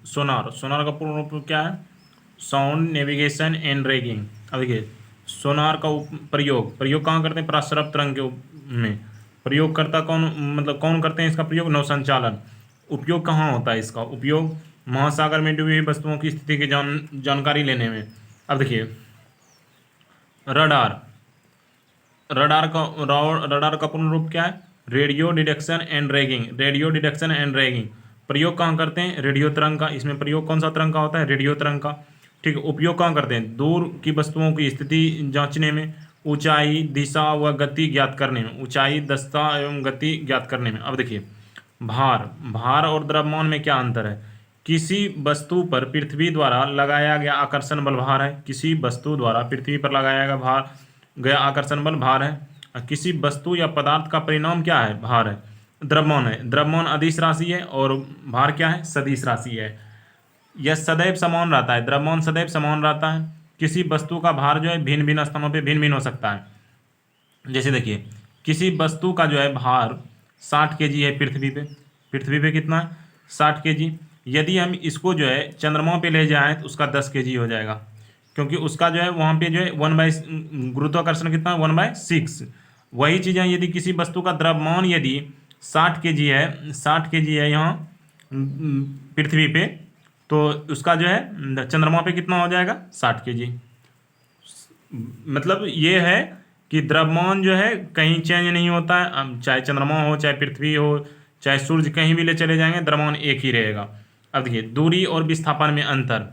सोनार, सोनार का पूर्ण रूप क्या है? Sound navigation and tracking. अब देखिए सोनार का प्रयोग, प्रयोग कहाँ करते हैं? प्रस्रव तरंग के में प्रयोग करता कौन, मतलब कौन करते हैं इसका प्रयोग? नौ संचालन। उपयोग कहाँ होता है इसका? उपयोग महासागर में डूबी हुई वस्तुओं की स्थिति की जानकारी लेने में। अब देखिए रडार, रडार का पूर्ण रूप क्या है? Radio detection and tracking, radio detection and tracking. प्रयोग कहाँ करते हैं? रेडियो तरंग का। इसमें प्रयोग कौन सा तरंग का होता है? रेडियो तरंग का। ठीक है। उपयोग कहाँ करते हैं? दूर की वस्तुओं की स्थिति जांचने में, ऊंचाई, दिशा व गति ज्ञात करने में, ऊंचाई, दिशा एवं गति ज्ञात करने में। अब देखिए भार, भार और द्रव्यमान में क्या अंतर है? किसी वस्तु पर पृथ्वी द्वारा लगाया गया आकर्षण बल भार है, किसी वस्तु द्वारा पृथ्वी पर लगाया गया आकर्षण बल भार है। और किसी वस्तु या पदार्थ का परिणाम क्या है? भार है। द्रव्यमान है, द्रव्यमान अदिश राशि है और भार क्या है? सदिश राशि है। यह सदैव समान रहता है, द्रव्यमान सदैव समान रहता है। किसी वस्तु का भार जो है भिन्न भिन्न स्थानों पे भिन्न भिन्न हो सकता है। जैसे देखिए किसी वस्तु का जो है भार 60 kg है पृथ्वी पे, पृथ्वी पे कितना है? 60 kg। यदि हम इसको जो है चंद्रमा पे ले जाएं तो उसका 10 kg हो जाएगा, क्योंकि उसका जो है वहाँ पे जो है 1/, गुरुत्वाकर्षण कितना है? 1/6। वही चीज़ है, यदि किसी वस्तु का द्रव्यमान यदि 60 kg है, 60 kg है यहाँ पृथ्वी पे, तो उसका जो है चंद्रमा पे कितना हो जाएगा? 60 kg। मतलब ये है कि द्रव्यमान जो है कहीं चेंज नहीं होता है। अब चाहे चंद्रमा हो, चाहे पृथ्वी हो, चाहे सूर्य, कहीं भी ले चले जाएंगे द्रव्यमान एक ही रहेगा। अब देखिए दूरी और विस्थापन में अंतर,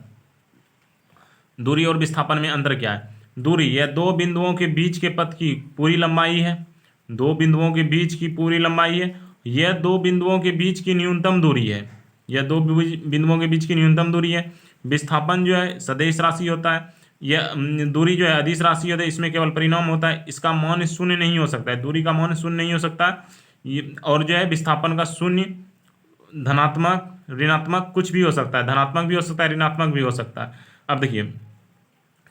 दूरी और विस्थापन में अंतर क्या है? दूरी यह दो बिंदुओं के बीच के पथ की पूरी लंबाई है, दो बिंदुओं के बीच की पूरी लंबाई है। यह दो बिंदुओं के बीच की न्यूनतम दूरी है, यह दो बिंदुओं के बीच की न्यूनतम दूरी है। विस्थापन जो है सदिश राशि होता है, यह दूरी जो है अदिश राशि होता है। इसमें केवल परिणाम होता है, इसका मान शून्य नहीं हो सकता है, दूरी का मान शून्य नहीं हो सकता ये। और जो है विस्थापन का शून्य, धनात्मक, ऋणात्मक कुछ भी हो सकता है, धनात्मक भी हो सकता है, ऋणात्मक भी हो सकता है। अब देखिए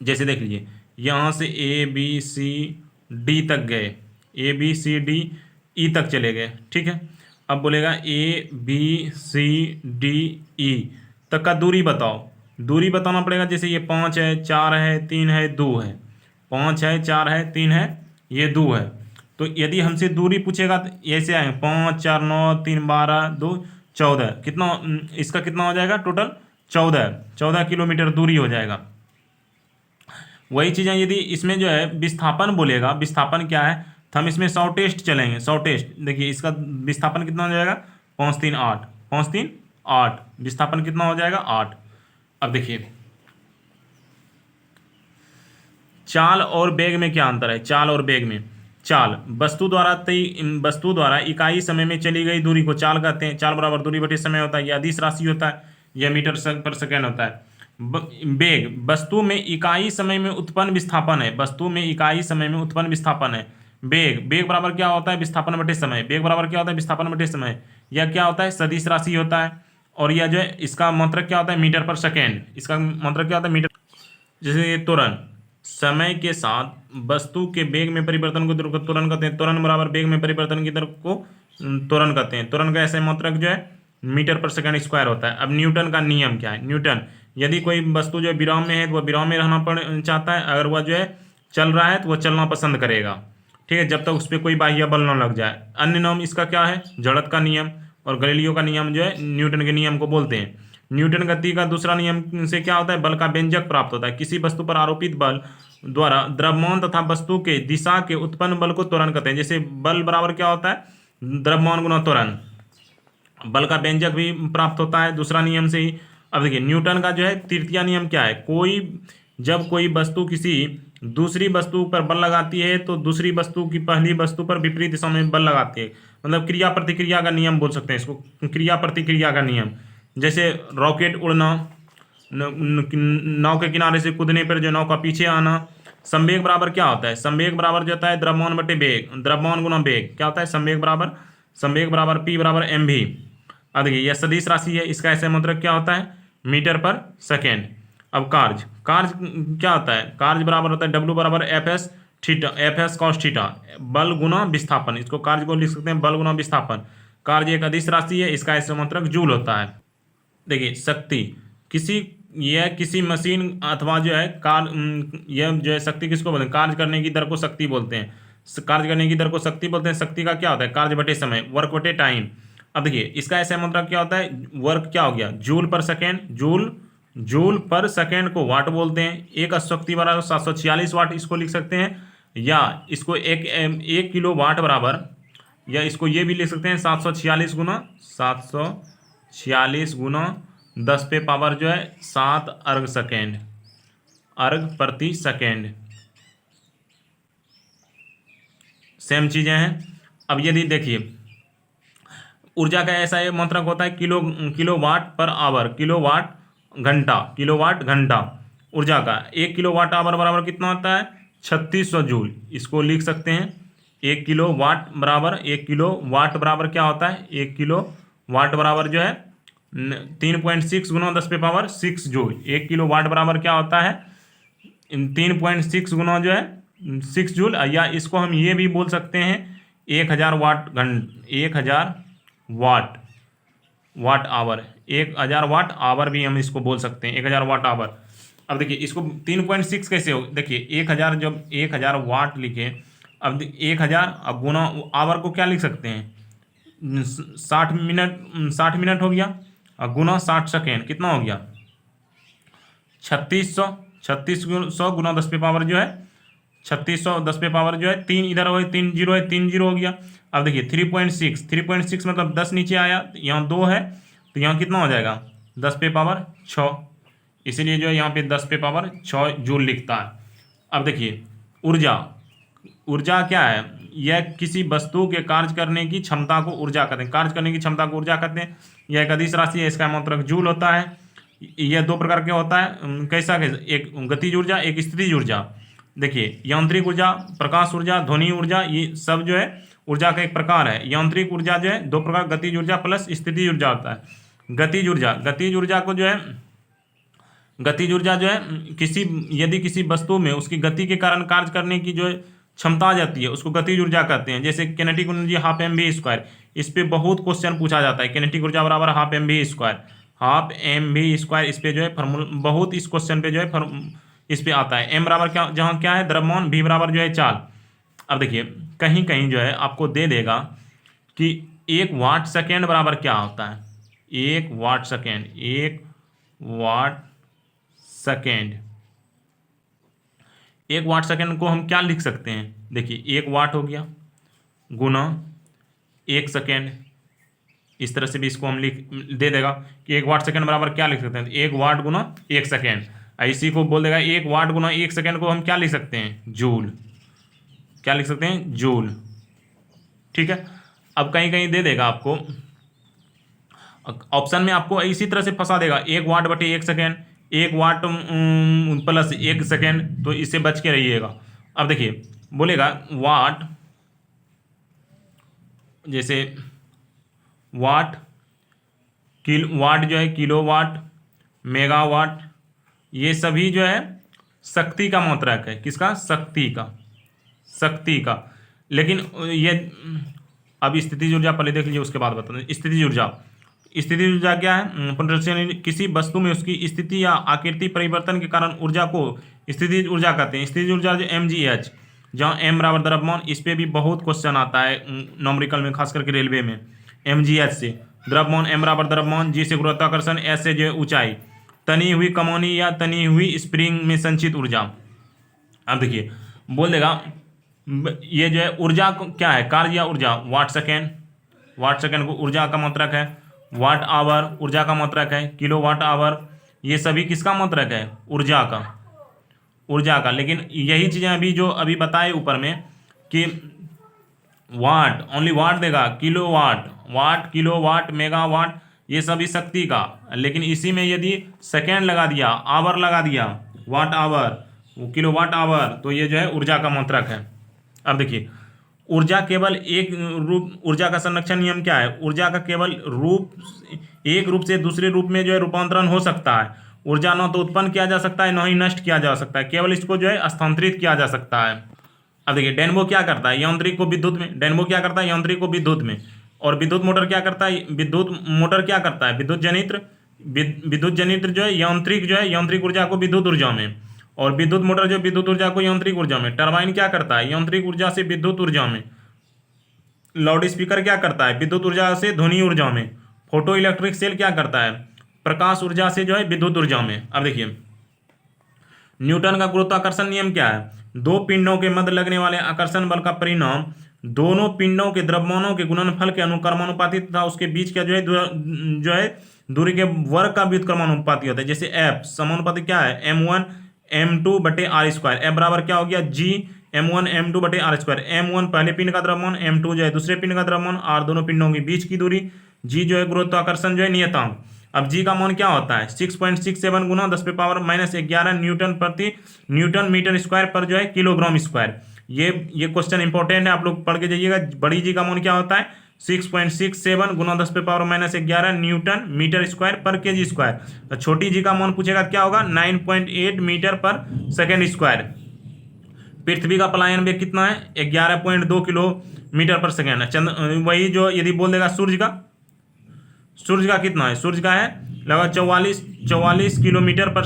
जैसे देख लीजिए यहाँ से ए बी सी डी तक गए, A B C D E तक चले गए, ठीक है। अब बोलेगा A B C D E तक का दूरी बताओ, दूरी बताना पड़ेगा। जैसे ये 5 है, 4 है, 3 है, 2 है, 5 है, 4 है, 3 है, ये 2 है। तो यदि हमसे दूरी पूछेगा तो ऐसे आए 5 4 9 3 12 2 14, कितना इसका कितना हो जाएगा टोटल? 14 किलोमीटर दूरी हो जाएगा। वही चीज़ें यदि इसमें जो है विस्थापन बोलेगा, विस्थापन क्या है, तो हम इसमें 100 टेस्ट चलेंगे, 100 टेस्ट। देखिए इसका विस्थापन कितना हो जाएगा? 5 3 8, 5 3 8, विस्थापन कितना हो जाएगा? 8। अब देखिए चाल और वेग में क्या अंतर है? चाल और वेग में, चाल वस्तु द्वारा इकाई समय में चली गई दूरी को चाल कहते हैं। चाल बराबर दूरी बटे समय होता है, यह अदिश राशि होता है, यह मीटर पर सेकेंड होता है। वेग वस्तु में इकाई समय में उत्पन्न विस्थापन है, वस्तु में इकाई समय में उत्पन्न विस्थापन है। वेग, वेग बराबर क्या होता है? विस्थापन बटे समय। वेग बराबर क्या होता है? विस्थापन बटे समय। यह क्या होता है? सदिश राशि होता है। और यह जो है इसका मात्रक क्या होता है? मीटर पर सेकेंड। इसका मात्रक क्या होता है? मीटर। जैसे त्वरण, समय के साथ वस्तु के वेग में परिवर्तन को त्वरण कहते हैं। त्वरण बराबर वेग में परिवर्तन की दर को त्वरण कहते हैं। त्वरण का ऐसे मात्रक जो है मीटर पर सेकंड स्क्वायर होता है। अब न्यूटन का नियम क्या है? न्यूटन, यदि कोई वस्तु जो है विराम में है तो वह विराम में रहना चाहता है, अगर वह जो है चल रहा है तो वह चलना पसंद करेगा, ठीक है, जब तक उस पर कोई बाह्य बल न लग जाए। अन्य नाम इसका क्या है? जड़त्व का नियम। और गैलीलियो का नियम जो है न्यूटन के नियम को बोलते हैं। न्यूटन गति का दूसरा नियम से क्या होता है? बल का व्यंजक प्राप्त होता है। किसी वस्तु पर आरोपित बल द्वारा द्रव्यमान तथा वस्तु के दिशा के उत्पन्न बल को त्वरण कहते हैं। जैसे बल बराबर क्या होता है? द्रव्यमान गुना त्वरण। बल का व्यंजक भी प्राप्त होता है दूसरा नियम से ही। अब देखिए न्यूटन का जो है तृतीय नियम क्या है? जब कोई वस्तु किसी दूसरी वस्तु पर बल लगाती है तो दूसरी वस्तु की पहली वस्तु पर विपरीत दिशा में बल लगाती है। मतलब क्रिया प्रतिक्रिया का नियम बोल सकते हैं इसको, क्रिया प्रतिक्रिया का नियम। जैसे रॉकेट उड़ना, नाव के किनारे से कूदने पर जो नाव का पीछे आना। संवेग बराबर क्या होता है? संवेग बराबर जो होता है द्रव्यमान बटे वेग, द्रव्यमान गुना वेग। क्या होता है? संवेग बराबर P बराबर mv। अब देखिए यह सदिश राशि है, इसका ऐसे मात्रक क्या होता है? मीटर पर सेकेंड। अब कार्य, कार्य क्या होता है? कार्य बराबर होता है W बराबर FS theta, FS cos theta, बल गुना विस्थापन। इसको कार्य को लिख सकते हैं बल गुना विस्थापन। कार्य एक अदिश राशि है, इसका ऐसे मात्रक जूल होता है। देखिए शक्ति किसी, यह किसी मशीन अथवा जो है यह जो है शक्ति किसको बोलते हैं, कार्य करने की दर को शक्ति बोलते हैं। कार्य करने की दर को शक्ति बोलते हैं। शक्ति का क्या होता है, कार्य बटे समय, वर्क बटे टाइम। अब देखिए इसका ऐसा मतलब क्या होता है, वर्क क्या हो गया, जूल पर सेकेंड, जूल पर सेकेंड को वाट बोलते हैं। एक शक्ति बराबर 746 वाट इसको लिख सकते हैं, या इसको एक किलो वाट बराबर, या इसको ये भी लिख सकते हैं 746 गुना 10 पे पावर जो है 7 अर्ग सेकेंड, अर्ग प्रति सेकेंड, सेम चीज़ें हैं। अब यदि देखिए ऊर्जा का ऐसा ये मात्रक होता है kilo watt per hour, kilowatt घंटा ऊर्जा का। 1 किलोवाट आवर बराबर कितना होता है, 3600 जूल। इसको लिख सकते हैं 1 किलो वाट बराबर, 1 किलो वाट बराबर क्या होता है, 1 किलो वाट बराबर जो है 3.6 गुना 10 पे पावर 6 जूल। 1 किलो वाट बराबर क्या होता है, 3.6 गुना जो है 6 जूल, या इसको हम ये भी बोल सकते हैं 1000 वाट आवर, 1000 वाट आवर भी हम इसको बोल सकते हैं, 1000 वाट आवर। अब देखिए इसको 3.6 कैसे हो, देखिए 1000 जब 1000 वाट लिखे, अब 1000 अब गुना आवर को क्या लिख सकते हैं, 60 मिनट हो गया, और गुना 60 सेकेंड कितना हो गया, 3600 गुना 10 पे पावर जो है 3600 10 पे पावर जो है 3 इधर हो, 3 जीरो है, 3 जीरो हो गया। अब देखिए 3.6 मतलब 10 नीचे आया, यहाँ 2 है तो यहाँ कितना हो जाएगा 10 पे पावर 6, इसीलिए जो है यहाँ पे 10 पे पावर 6 जूल लिखता है। अब देखिए ऊर्जा क्या है, यह किसी वस्तु के कार्य करने की क्षमता को ऊर्जा कहते हैं, कार्य करने की क्षमता को ऊर्जा कहते हैं। यह एक अदिश राशि है, इसका मात्रक जूल होता है। यह 2 प्रकार के होता है, कैसा, एक गतिज ऊर्जा, एक स्थितिज ऊर्जा। देखिए यांत्रिक ऊर्जा, प्रकाश ऊर्जा, ध्वनि ऊर्जा, ये सब जो है ऊर्जा का एक प्रकार है। यांत्रिक ऊर्जा जो है 2 प्रकार, गतिज ऊर्जा प्लस स्थितिज ऊर्जा होता है। गतिज ऊर्जा को जो है यदि किसी वस्तु में उसकी गति के कारण कार्य करने की जो है क्षमता आ जाती है, उसको गतिज ऊर्जा कहते हैं। जैसे किनेटिक एनर्जी हाफ mv², इस पे बहुत क्वेश्चन पूछा जाता है। किनेटिक ऊर्जा बराबर हाफ mv², इस पे जो है फॉर्मूला बहुत, इस क्वेश्चन पे जो है इस पे आता है। m बराबर क्या, जहाँ क्या है द्रव्यमान, v बराबर जो है चाल। अब देखिए कहीं कहीं जो है आपको दे देगा कि 1 वाट सेकेंड बराबर क्या होता है, 1 वाट सेकेंड, 1 वाट सेकेंड को हम क्या लिख सकते हैं, देखिए 1 वाट हो गया गुना 1 सेकेंड, इस तरह से भी इसको हम दे देगा कि 1 वाट सेकेंड बराबर क्या लिख सकते हैं, 1 वाट गुना 1 सेकेंड। इसी को बोल देगा 1 वाट गुना 1 सेकेंड को हम क्या लिख सकते हैं, जूल, क्या लिख सकते हैं, जूल। ठीक है। अब कहीं कहीं दे देगा आपको ऑप्शन में, आपको इसी तरह से फंसा देगा 1 वाट बटे 1 सेकेंड, 1 वाट प्लस 1 सेकेंड, तो इससे बच के रहिएगा। अब देखिए बोलेगा वाट, जैसे वाट जो है किलोवाट, मेगावाट, ये सभी जो है शक्ति का मात्रक है। किसका, शक्ति का। लेकिन ये अब स्थितिज ऊर्जा पहले देख लीजिए, उसके बाद बताते। स्थितिज ऊर्जा क्या है, किसी वस्तु में उसकी स्थिति या आकृति परिवर्तन के कारण ऊर्जा को स्थितिज ऊर्जा कहते हैं। स्थितिज ऊर्जा जो mgh, जहाँ m बराबर द्रव्यमान, इस पे भी बहुत क्वेश्चन आता है न्यूमेरिकल में, खास करके रेलवे में। mgh से द्रव्यमान, m बराबर द्रव्यमान, g से गुरुत्वाकर्षण, s से जो है ऊंचाई, तनी हुई कमौनी या तनी हुई स्प्रिंग में संचित ऊर्जा। अब देखिए बोल देगा ये जो है ऊर्जा क्या है, कार्य या ऊर्जा, वाट सेकेंड को ऊर्जा का मात्रक है, वाट आवर ऊर्जा का मात्रक है, किलो वाट आवर, ये सभी किसका मात्रक है, ऊर्जा का। लेकिन यही चीज़ें अभी जो अभी बताए ऊपर में कि वाट, ओनली वाट देगा, किलो वाट, मेगावाट, ये सभी शक्ति का। लेकिन इसी में यदि सेकेंड लगा दिया, आवर लगा दिया, watt hour, kilo watt hour, तो ये जो है ऊर्जा का मात्रक है। अब देखिए ऊर्जा केवल एक रूप, ऊर्जा का संरक्षण नियम क्या है, ऊर्जा का केवल एक रूप से दूसरे रूप में जो है रूपांतरण हो सकता है। ऊर्जा न तो उत्पन्न किया जा सकता है, न ही नष्ट किया जा सकता है, केवल इसको जो है स्थानांतरित किया जा सकता है। अब देखिए डायनेमो क्या करता है, यांत्रिक को विद्युत में, और विद्युत मोटर क्या करता है, विद्युत जनित्र विद्युत जनित्र जो है यांत्रिक ऊर्जा को विद्युत ऊर्जा में, और विद्युत मोटर जो विद्युत ऊर्जा को यांत्रिक ऊर्जा में। टरबाइन क्या करता है, यांत्रिक ऊर्जा से विद्युत ऊर्जा में। लाउड स्पीकर क्या करता है, विद्युत ऊर्जा से ध्वनि ऊर्जा में। फोटो इलेक्ट्रिक सेल क्या करता है, प्रकाश ऊर्जा से जो है विद्युत ऊर्जा में। अब देखिए न्यूटन का गुरुत्वाकर्षण नियम क्या है, दो पिंडों के मध्य लगने वाले आकर्षण बल का परिणाम दोनों पिंडों के द्रव्यमानों के गुणनफल के अनुक्रमानुपाती तथा उसके बीच का जो है दूरी के वर्ग का व्युत्क्रमानुपाती होता है। जैसे एफ समानुपाती क्या है, m1m2/r²। एफ बराबर क्या हो गया, g m1m2/r²। m1 पहले पिंड का द्रव्यमान, m2 जो है दूसरे पिंड का द्रव्यमान, r दोनों पिंडों के बीच की दूरी, g जो है गुरुत्वाकर्षण जो है नियतांक। अब g का मान क्या होता है, 6.67 गुना 10⁻⁻11 न्यूटन मीटर स्क्वायर पर जो है किलोग्राम स्क्वायर। ये क्वेश्चन इंपॉर्टेंट है, आप लोग पढ़ के जाइएगा। बड़ी जी का मान क्या होता है, 6.67 गुना 10⁻⁻11 न्यूटन मीटर स्क्वायर पर केजी स्क्वायर। छोटी जी का मान पूछेगा क्या होगा, 9.8 मीटर पर सेकेंड स्क्वायर। पृथ्वी का पलायन वेग कितना है, 11.2 किलोमीटर पर सेकेंड। वही जो यदि बोल देगा सूर्य का कितना है, सूर्य का है लगभग 44 किलोमीटर पर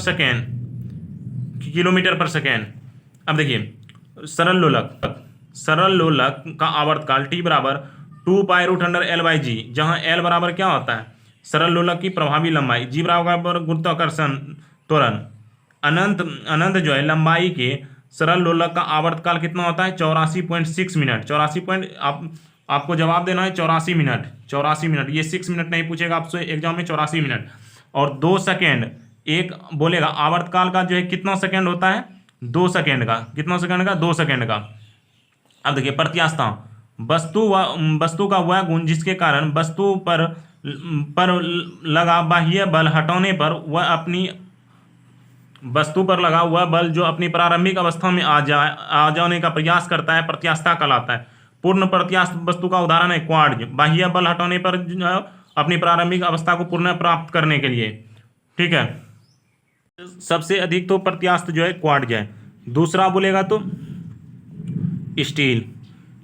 सेकेंड। अब देखिए सरल लोलक का आवर्तकाल t बराबर 2π√L/g, जहां L बराबर क्या होता है, सरल लोलक की प्रभावी लंबाई, g बराबर गुरुत्वाकर्षण त्वरण। अनंत जो है लंबाई के सरल लोलक का आवर्तकाल कितना होता है, 84.6 मिनट। आपको जवाब देना है 84 मिनट। ये 6 मिनट नहीं पूछेगा आपसे एग्जाम में, 84 मिनट। और 2 सेकेंड एक बोलेगा आवर्तकाल का जो है कितना सेकेंड होता है, 2 सेकेंड का। कितना सेकेंड का, 2 सेकेंड का। अब देखिए प्रत्यास्थता, वस्तु का वह गुण जिसके कारण वस्तु पर लगा बाह्य बल हटाने पर वह अपनी वस्तु पर लगा हुआ बल जो अपनी प्रारंभिक अवस्था में आ जाने का प्रयास करता है, प्रत्यास्थता कहलाता है। पूर्ण प्रत्यास्थ वस्तु का उदाहरण है क्वार्ट्ज, बाह्य बल हटाने पर अपनी प्रारंभिक अवस्था को पुनः प्राप्त करने के लिए। ठीक है, सबसे अधिक तो प्रत्यास्थ जो है क्वार्ट्ज है। दूसरा बोलेगा तो स्टील,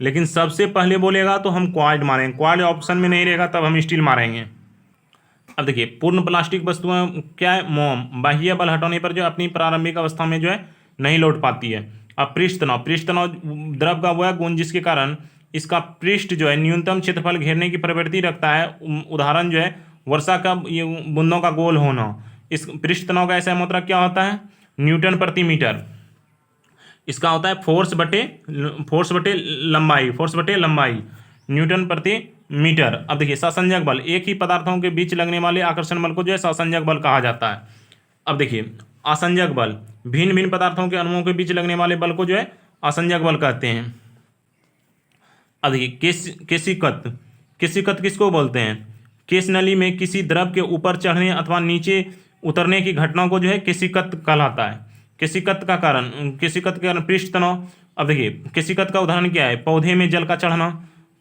लेकिन सबसे पहले बोलेगा तो हम क्वार्ट्ज मारेंगे। क्वार्ट्ज ऑप्शन में नहीं रहेगा तब हम स्टील मारेंगे। अब देखिए पूर्ण प्लास्टिक वस्तुएं क्या है, मोम, बाह्य बल हटाने पर जो अपनी प्रारंभिक अवस्था में जो है नहीं लौट पाती है। अब पृष्ठ तनाव द्रव का वह गुण जिसके कारण इसका पृष्ठ जो है न्यूनतम क्षेत्रफल घेरने की प्रवृत्ति रखता है। उदाहरण जो है वर्षा का बूंदों का गोल होना। इस पृष्ठ तनाव का ऐसा मात्रक क्या होता है, न्यूटन प्रति मीटर। इसका होता है फोर्स बटे लंबाई न्यूटन प्रति मीटर। अब देखिए सासंजक बल, एक ही पदार्थों के बीच लगने वाले आकर्षण बल को जो है सासंजक बल कहा जाता है। अब देखिए आसंजक बल, भिन्न भिन्न पदार्थों के अणुओं के बीच लगने वाले बल को जो है आसंजक बल कहते हैं। अब देखिए केशिकत किसको बोलते हैं, केश नली में किसी द्रव के ऊपर चढ़ने अथवा नीचे उतरने की घटना को जो है केशिकत कहलाता है। केशिकत के कारण पृष्ठ तनाव। अब देखिए केशिकत का उदाहरण क्या है, पौधे में जल का चढ़ना,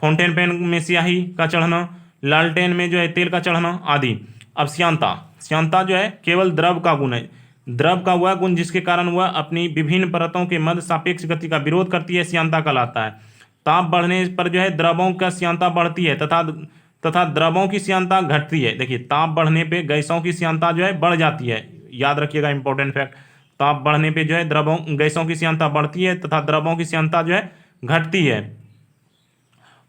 फाउंटेन पेन में स्याही का चढ़ना, लालटेन में जो है तेल का चढ़ना आदि। अब श्यानता जो है केवल द्रव का गुण है, द्रव का वह गुण जिसके कारण वह अपनी विभिन्न परतों के मध्य सापेक्ष गति का विरोध करती है, श्यानता कहलाता है। ताप बढ़ने पर जो है द्रवों का श्यानता बढ़ती है तथा द्रवों की श्यानता घटती है। देखिए ताप बढ़ने पे गैसों की श्यानता जो है बढ़ जाती है, याद रखिएगा इंपॉर्टेंट फैक्ट। ताप बढ़ने पे जो है गैसों की श्यानता बढ़ती है तथा द्रवों की श्यानता जो है घटती है।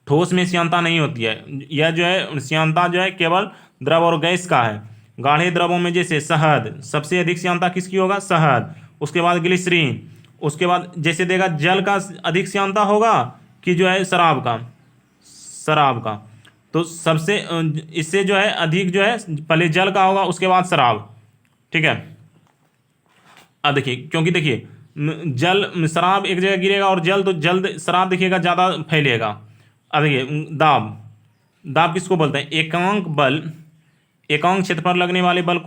ठोस में श्यानता नहीं होती है, यह जो है श्यानता जो है केवल द्रव और गैस का है। गाढ़े द्रवों में जैसे शहद, सबसे अधिक श्यानता किसकी होगा, शहद। उसके बाद ग्लिसरीन, उसके बाद जैसे देगा जल का अधिक श्यानता होगा कि जो है शराब का। तो सबसे इससे जो है अधिक जो है पहले जल का होगा उसके बाद शराब। ठीक है, अब देखिए क्योंकि देखिए शराब एक जगह गिरेगा और जल तो जल्द शराब देखिएगा ज़्यादा फैलेगा। अब देखिए दाब किसको बोलते हैं, एकांक क्षेत्रफल लगने वाले बल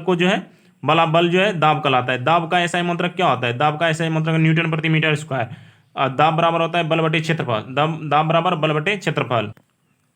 को जो है बल जो है दाब कहलाता है। दाब का ऐसा मात्रक क्या होता है, दाब का ऐसा मात्रक न्यूटन प्रति मीटर स्क्वायर। दाब बराबर होता है बल बटे क्षेत्रफल, दाब बराबर बल बटे क्षेत्रफल।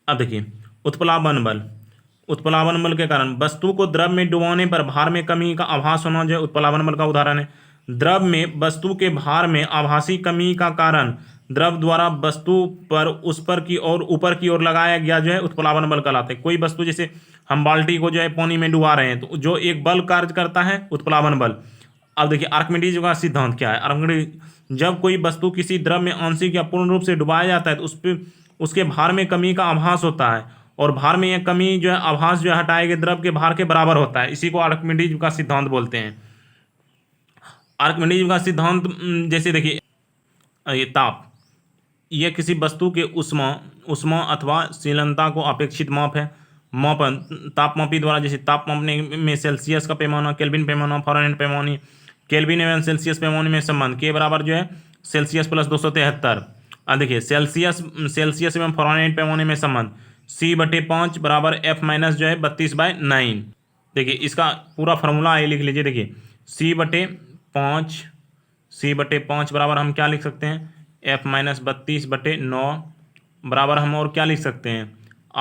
अब देखिए उत्प्लावन बल के कारण वस्तु को द्रव में डुबाने पर भार में कमी का आभास होना जो उत्प्लावन बल का उदाहरण है। द्रव में वस्तु के भार में आभासी कमी का कारण द्रव द्वारा वस्तु पर उस पर की ओर ऊपर की ओर लगाया गया जो है उत्प्लावन बल कहलाता है। कोई वस्तु जैसे हम बाल्टी को जो है पानी में डुबा रहे हैं तो जो एक बल कार्य करता है उत्प्लावन बल। अब देखिए आर्किमिडीज का सिद्धांत क्या है। आर्किमिडीज जब कोई वस्तु किसी द्रव में आंशिक या पूर्ण रूप से डुबाया जाता है तो उस पर उसके भार में कमी का आभास होता है और भार में यह कमी जो है आभास जो है हटाए गए द्रव के भार के बराबर होता है। इसी को आर्किमिडीज का सिद्धांत बोलते हैं। आर्किमिडीज का सिद्धांत जैसे देखिए ये ताप, यह किसी वस्तु के उष्मा अथवा शीलनता को अपेक्षित माप है। मापन तापमापी द्वारा, जैसे ताप मापने में सेल्सियस का पैमाना, केल्विन पैमाना, फ़ारेनहाइट पैमाने, केल्विन एवं सेल्सियस पैमाने में संबंध के बराबर जो है सेल्सियस प्लस 273। देखिए सेल्सियस एवं फ़ारेनहाइट पैमाने में संबंध C/5 बराबर F माइनस जो है 32/9। देखिए इसका पूरा फार्मूला ये लिख लीजिए। देखिए C/5 बराबर हम क्या लिख सकते हैं, F माइनस 32/9 बराबर हम और क्या लिख सकते हैं,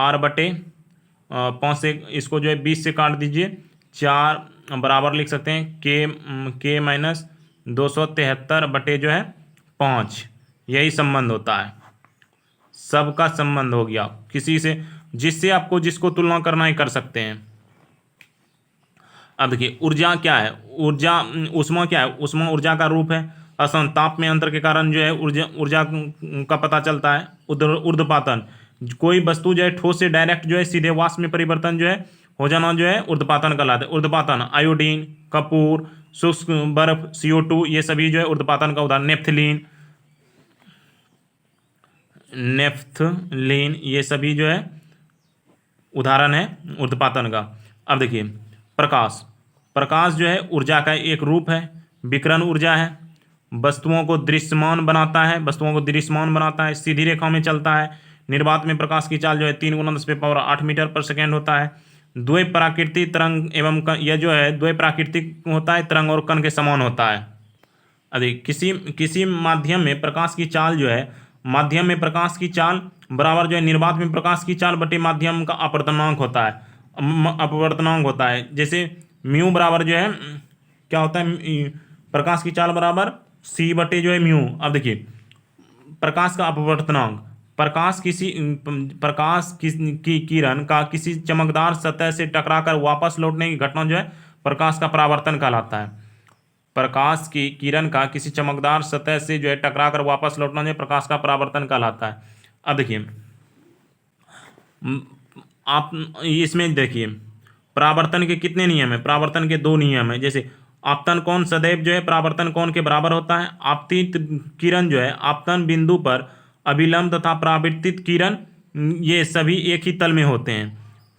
R/5 से इसको जो है 20 से काट दीजिए, 4 बराबर लिख सकते हैं K माइनस 273 जो है 5। यही संबंध होता है, सबका संबंध हो गया किसी से, जिससे आपको जिसको तुलना करना ही कर सकते हैं। अब देखिए ऊर्जा क्या है, ऊष्मा क्या है, ऊष्मा ऊर्जा का रूप है। असमान ताप में अंतर के कारण जो है ऊर्जा का पता चलता है। ऊर्ध्वपातन, कोई वस्तु जो है ठोस से डायरेक्ट जो है सीधे वाष्प में परिवर्तन जो है हो जाना जो है ऊर्ध्वपातन कहलाता है। ऊर्ध्वपातन आयोडीन, कपूर, शुष्क बर्फ, CO2 ये सभी जो है ऊर्ध्वपातन का उदाहरण। नेफ्थलीन ये सभी जो है उदाहरण है ऊर्ध्वपातन का। अब देखिए प्रकाश जो है ऊर्जा का एक रूप है, विकिरण ऊर्जा है, वस्तुओं को दृश्यमान बनाता है, सीधी रेखा में चलता है। निर्वात में प्रकाश की चाल जो है 3 × 10⁸ मीटर पर सेकेंड होता है। द्वै प्राकृतिक तरंग एवं यह जो है द्वै प्राकृतिक होता है, तरंग और कण के समान होता है। अरे किसी माध्यम में प्रकाश की चाल जो है, माध्यम में प्रकाश की चाल बराबर जो है निर्वात में प्रकाश की चाल बटे माध्यम का अपवर्तनांक होता है। जैसे म्यू बराबर जो है क्या होता है, प्रकाश की चाल बराबर C बटे जो है म्यू। अब देखिए प्रकाश का अपवर्तनांक, प्रकाश की किरण का किसी चमकदार सतह से टकराकर वापस लौटने की घटना जो है प्रकाश का परावर्तन कहलाता है। प्रकाश की किरण का किसी चमकदार सतह से जो है टकराकर वापस लौटना जो है प्रकाश का परावर्तन कहलाता है। अब देखिए आप इसमें देखिए परावर्तन के कितने नियम है, परावर्तन के 2 नियम है। जैसे आपतन कोण सदैव जो है परावर्तन कोण के बराबर होता है। आपतित किरण जो है आपतन बिंदु पर अभिलंब तथा परावर्तित किरण ये सभी एक ही तल में होते हैं।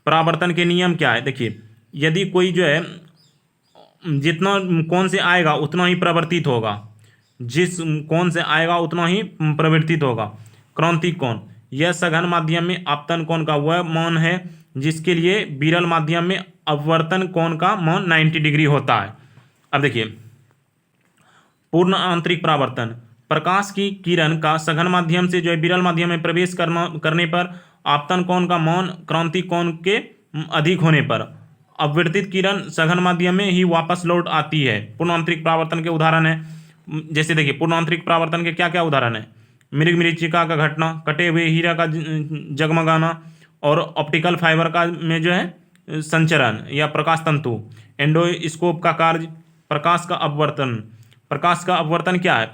परावर्तन के नियम क्या है, देखिए यदि कोई जो है जितना कोण से आएगा उतना ही परावर्तित होगा, जिस कोण से आएगा उतना ही परावर्तित होगा। क्रांतिक कोण, यह सघन माध्यम में आपतन कोण का वह मान है जिसके लिए विरल माध्यम में अपवर्तन कोण का मान 90 डिग्री होता है। अब देखिए पूर्ण आंतरिक परावर्तन, प्रकाश की किरण का सघन माध्यम से जो है विरल माध्यम में प्रवेश करने पर आपतन कोण का मान क्रांतिक कोण के अधिक होने पर अपवर्तित किरण सघन माध्यम में ही वापस लौट आती है। पूर्ण आंतरिक परावर्तन के उदाहरण है, जैसे देखिए पूर्ण आंतरिक परावर्तन के क्या क्या उदाहरण है, मृगमरीचिका का घटना, कटे हुए हीरा का जगमगाना और ऑप्टिकल फाइबर का में जो है संचरण या प्रकाश तंतु। एंडोस्कोप का कार्य, प्रकाश का अपवर्तन क्या है,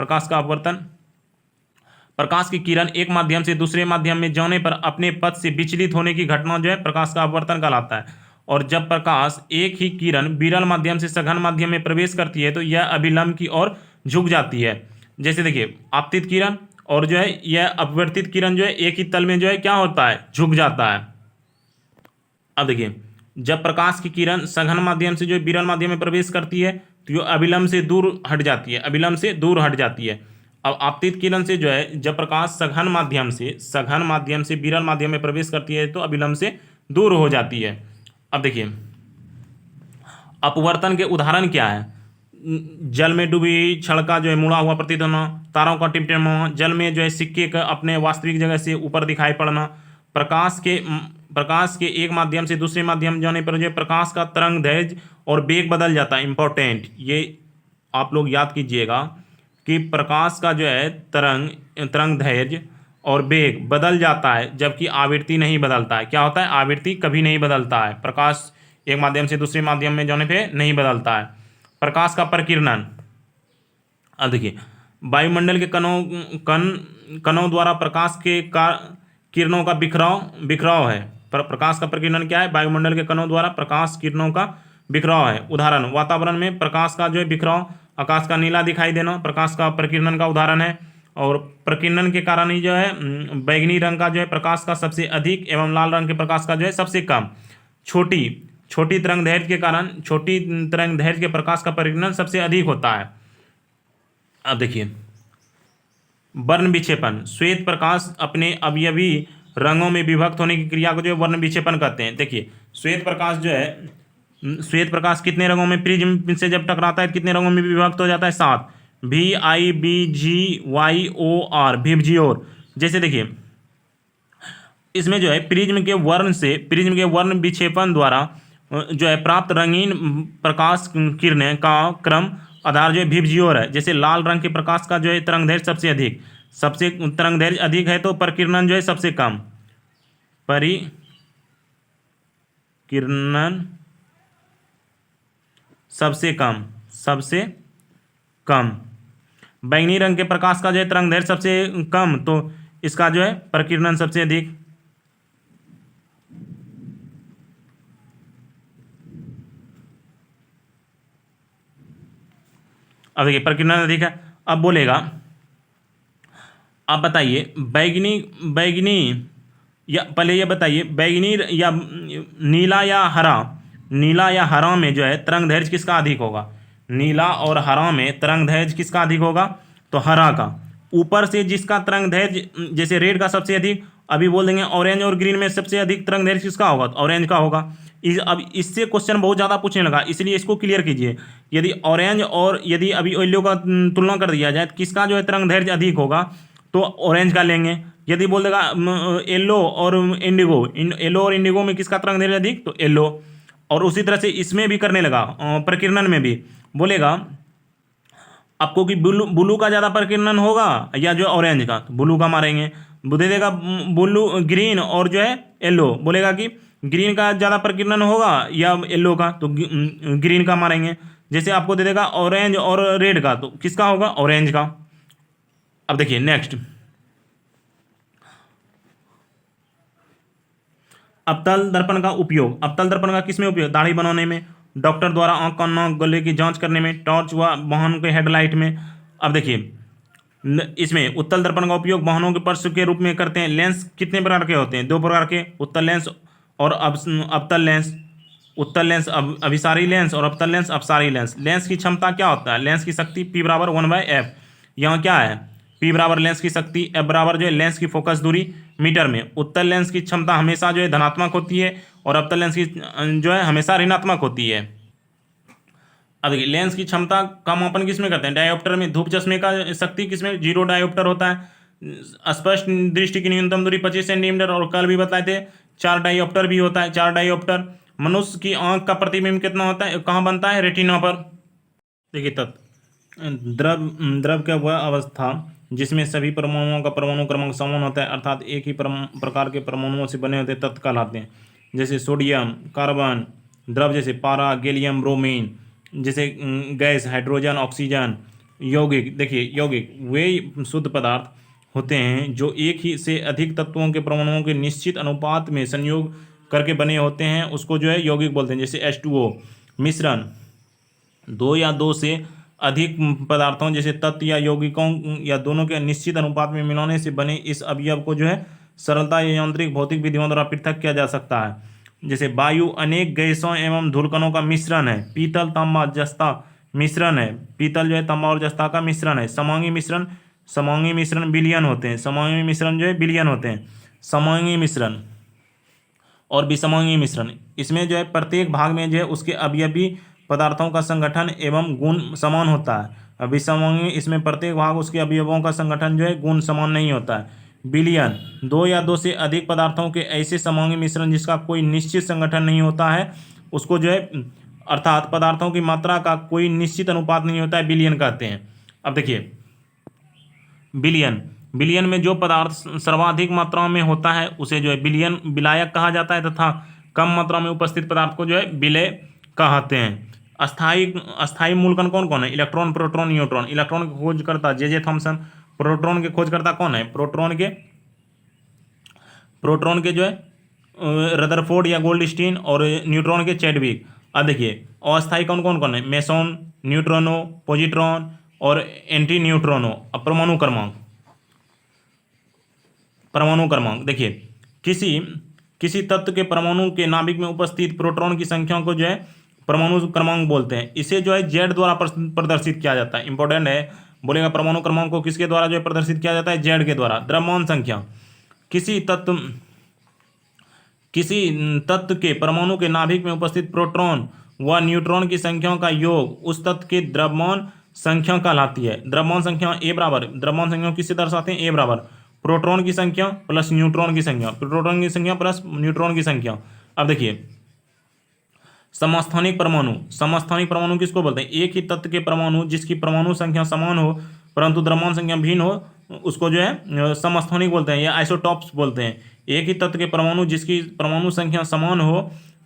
प्रकाश की किरण एक माध्यम से दूसरे माध्यम में जाने पर अपने पथ से विचलित होने की घटना जो है प्रकाश का अपवर्तन कहलाता है। और जब प्रकाश एक ही किरण विरल माध्यम से सघन माध्यम में प्रवेश करती है तो यह अभिलंब की ओर झुक जाती है। जैसे देखिए आपतित किरण और जो है यह अपवर्तित किरण जो है एक ही तल में जो है क्या होता है, झुक जाता है। अब देखिए जब प्रकाश की किरण सघन माध्यम से जो है विरल माध्यम में प्रवेश करती है तो यह अभिलंब से दूर हट जाती है, अब आपतित किरण से जो है जब प्रकाश सघन माध्यम से विरल माध्यम में प्रवेश करती है तो अभिलंब से दूर हो जाती है। अब देखिए अपवर्तन के उदाहरण क्या है, जल में डूबी छड़ का जो है मुड़ा हुआ प्रतीत होना, तारों का टिमटिमाना, जल में जो है सिक्के का अपने वास्तविक जगह से ऊपर दिखाई पड़ना, प्रकाश के एक माध्यम से दूसरे माध्यम जाने पर जो है प्रकाश का तरंग दैर्घ्य और वेग बदल जाता है। इंपॉर्टेंट, ये आप लोग याद कीजिएगा कि प्रकाश का जो है तरंग दैर्घ्य और वेग बदल जाता है, जबकि आवृत्ति नहीं बदलता है। क्या होता है? आवृत्ति कभी नहीं बदलता है। प्रकाश एक माध्यम से दूसरे माध्यम में जाने पे नहीं बदलता है। प्रकाश का प्रकीर्णन, अब देखिए, वायुमंडल के कणों द्वारा प्रकाश के किरणों का बिखराव है। प्रकाश का प्रकीर्णन क्या है? वायुमंडल के कणों द्वारा प्रकाश किरणों का बिखराव है। उदाहरण, वातावरण में प्रकाश का जो है बिखराव, आकाश का नीला दिखाई देना प्रकाश का प्रकीर्णन का उदाहरण है। और प्रकीर्णन के कारण ही जो है बैंगनी रंग का जो है प्रकाश का सबसे अधिक एवं लाल रंग के प्रकाश का जो है सबसे कम। छोटी तरंग दैर्घ्य के कारण छोटी तरंग दैर्घ्य के प्रकाश का प्रकीर्णन सबसे अधिक होता है। अब देखिए, वर्ण विक्षेपण, श्वेत प्रकाश अपने अवयवी रंगों में विभक्त होने की क्रिया को जो है वर्ण विक्षेपण कहते हैं। देखिए, श्वेत प्रकाश कितने रंगों में प्रिज्म से जब टकराता है कितने रंगों में विभक्त हो जाता है? 7। VIBGYOR, VIBGYOR. जैसे देखिए, इसमें जो है प्रिज्म के वर्ण विक्षेपण द्वारा जो है प्राप्त रंगीन प्रकाश किरणें का क्रम आधार जो है विबजियोर है। जैसे लाल रंग के प्रकाश का जो है तरंग दैर्घ्य सबसे तरंग दैर्घ्य अधिक है, तो प्रकीर्णन जो है सबसे कम। परिकिरणन सबसे कम। बैंगनी रंग के प्रकाश का जो है तरंग दैर्घ्य सबसे कम, तो इसका जो है प्रकीर्णन सबसे अधिक। अब देखिए, प्रकीर्णन अधिक है। अब बोलेगा, आप बताइए बैगनी या पहले ये बताइए, बैगनी या नीला या हरा में जो है तरंग दैर्घ्य किसका अधिक होगा? नीला और हरा में तरंग दैर्घ्य किसका अधिक होगा? तो हरा का। ऊपर से जिसका तरंग दैर्घ्य, जैसे रेड का सबसे अधिक, अभी बोल देंगे ऑरेंज और ग्रीन में सबसे अधिक तरंग दैर्घ्य किसका होगा? तो ऑरेंज का होगा। अब इससे क्वेश्चन बहुत ज़्यादा पूछने लगा, इसलिए इसको क्लियर कीजिए। यदि ऑरेंज और यदि अभी येलो का तुलना कर दिया जाए तो किसका जो है तरंग दैर्घ्य अधिक होगा? तो ऑरेंज का लेंगे। यदि बोल देगा येलो और इंडिगो में किसका तरंग दैर्घ्य अधिक? तो येलो। और उसी तरह से इसमें भी करने लगा, प्रकीर्णन में भी बोलेगा आपको कि ब्लू का ज़्यादा प्रकीर्णन होगा या जो ऑरेंज का? तो ब्लू का मारेंगे। दे देगा ब्लू, ग्रीन और जो है येलो, बोलेगा कि ग्रीन का ज़्यादा प्रकीर्णन होगा या येलो का? तो ग्रीन का मारेंगे। जैसे आपको दे देगा ऑरेंज और रेड का, तो किसका होगा? ऑरेंज का। अब देखिए नेक्स्ट, अवतल दर्पण का उपयोग। अवतल दर्पण का किसमें उपयोग? दाढ़ी बनाने में, डॉक्टर द्वारा आंख कान नाक गले की जांच करने में, टॉर्च व वाहन के हेडलाइट में। अब देखिए, इसमें उत्तल दर्पण का उपयोग वाहनों के पर्स के रूप में करते हैं। लेंस कितने प्रकार के होते हैं? 2 प्रकार के, उत्तल लेंस और अवतल लेंस। उत्तल लेंस अभिसारी लेंस और अवतल लेंस अपसारी लेंस। लेंस की क्षमता क्या होता है? लेंस की शक्ति P बराबर 1/f। यहाँ क्या है? P बराबर लेंस की शक्ति, F बराबर जो है लेंस की फोकस दूरी मीटर में। उत्तल लेंस की क्षमता हमेशा जो है धनात्मक होती है और अवतल लेंस की जो है हमेशा ऋणात्मक होती है। अब देखिए, लेंस की क्षमता का मापन किसमें करते हैं? डायोप्टर में। धूप चश्मे का शक्ति किसमें? 0 डायोप्टर होता है। स्पष्ट दृष्टि की न्यूनतम दूरी 25 सेंटीमीटर, और कल भी बताए थे 4 डायोप्टर भी होता है, 4 डायोप्टर। मनुष्य की आंख का प्रतिबिंब कितना होता है, कहाँ बनता है? रेटिना पर। देखिए, द्रव का वह अवस्था जिसमें सभी परमाणुओं का परमाणु क्रमांक समान होता है, अर्थात एक ही प्रकार के परमाणुओं से बने होते तत्व कहलाते हैं। जैसे सोडियम, कार्बन। द्रव जैसे पारा, गैलियम, ब्रोमीन। जैसे गैस, हाइड्रोजन, ऑक्सीजन। यौगिक, देखिए यौगिक वे शुद्ध पदार्थ होते हैं जो एक ही से अधिक तत्वों के परमाणुओं के निश्चित अनुपात में संयोग करके बने होते हैं, उसको जो है यौगिक बोलते हैं। जैसे H2O। मिश्रण, 2 या 2 से अधिक पदार्थों जैसे तत्व या यौगिकों या दोनों के निश्चित अनुपात में मिलाने से बने इस अवयव को जो है सरलता या यांत्रिक भौतिक विधियों द्वारा पृथक किया जा सकता है। जैसे वायु अनेक गैसों एवं धूलकणों का मिश्रण है। पीतल, तांबा, जस्ता मिश्रण है। पीतल जो है तांबा और जस्ता का मिश्रण है। समांगी मिश्रण विलयन होते हैं। समांगी मिश्रण जो है विलयन होते हैं। समांगी मिश्रण और विसमांगी मिश्रण, इसमें जो है प्रत्येक भाग में जो है उसके अवयवी पदार्थों का संगठन एवं गुण समान होता है। विसमांगी, इसमें प्रत्येक भाग उसके अवयवों का संगठन जो है गुण समान नहीं होता है। विलयन, 2 या 2 से अधिक पदार्थों के ऐसे समांगी मिश्रण जिसका कोई निश्चित संगठन नहीं होता है, उसको जो है अर्थात पदार्थों की मात्रा का कोई निश्चित अनुपात नहीं होता है, विलयन कहते हैं। अब देखिए, विलयन, विलयन में जो पदार्थ सर्वाधिक मात्रा में होता है उसे जो है विलयन विलायक कहा जाता है, तथा कम मात्रा में उपस्थित पदार्थ को जो है विलेय कहते हैं। अस्थायी अस्थायी मूलकण कौन कौन है? Electron, proton, neutron. इलेक्ट्रॉन के खोजकर्ता जे थॉमसन। प्रोटॉन के खोजकर्ता कौन है? प्रोटॉन के जो है रदरफोर्ड या गोल्डस्टीन, और न्यूट्रॉन के चैडविक। अब देखिए अस्थायी कौन है? मेसॉन, न्यूट्रॉनो, पॉजिट्रॉन और एंटी न्यूट्रॉनो। अब परमाणु क्रमांक देखिए, किसी तत्व के परमाणु के नाभिक में उपस्थित प्रोटॉन की संख्या को जो है परमाणु क्रमांक बोलते हैं। इसे जो है जेड द्वारा प्रदर्शित किया जाता है। इंपॉर्टेंट है, बोलेगा परमाणु क्रमांक को किसके द्वारा जो है प्रदर्शित किया जाता है? जेड के द्वारा। द्रव्यमान संख्या, किसी तत्व के परमाणु के नाभिक में उपस्थित प्रोटॉन व न्यूट्रॉन की संख्याओं का योग उस तत्व के द्रव्यमान संख्या कहलाती है। द्रव्यमान संख्या ए बराबर, द्रव्यमान संख्या किससे दर्शाते हैं? ए बराबर प्रोटॉन की संख्या प्लस न्यूट्रॉन की संख्या, प्रोटॉन की संख्या प्लस न्यूट्रॉन की संख्या। अब देखिए समस्थानिक परमाणु किसको बोलते हैं? एक ही तत्व के परमाणु जिसकी परमाणु संख्या समान हो परंतु द्रव्यमान संख्या भिन्न हो, उसको जो है समस्थानिक बोलते हैं या आइसोटॉप्स बोलते हैं। एक ही तत्व के परमाणु जिसकी परमाणु संख्या समान हो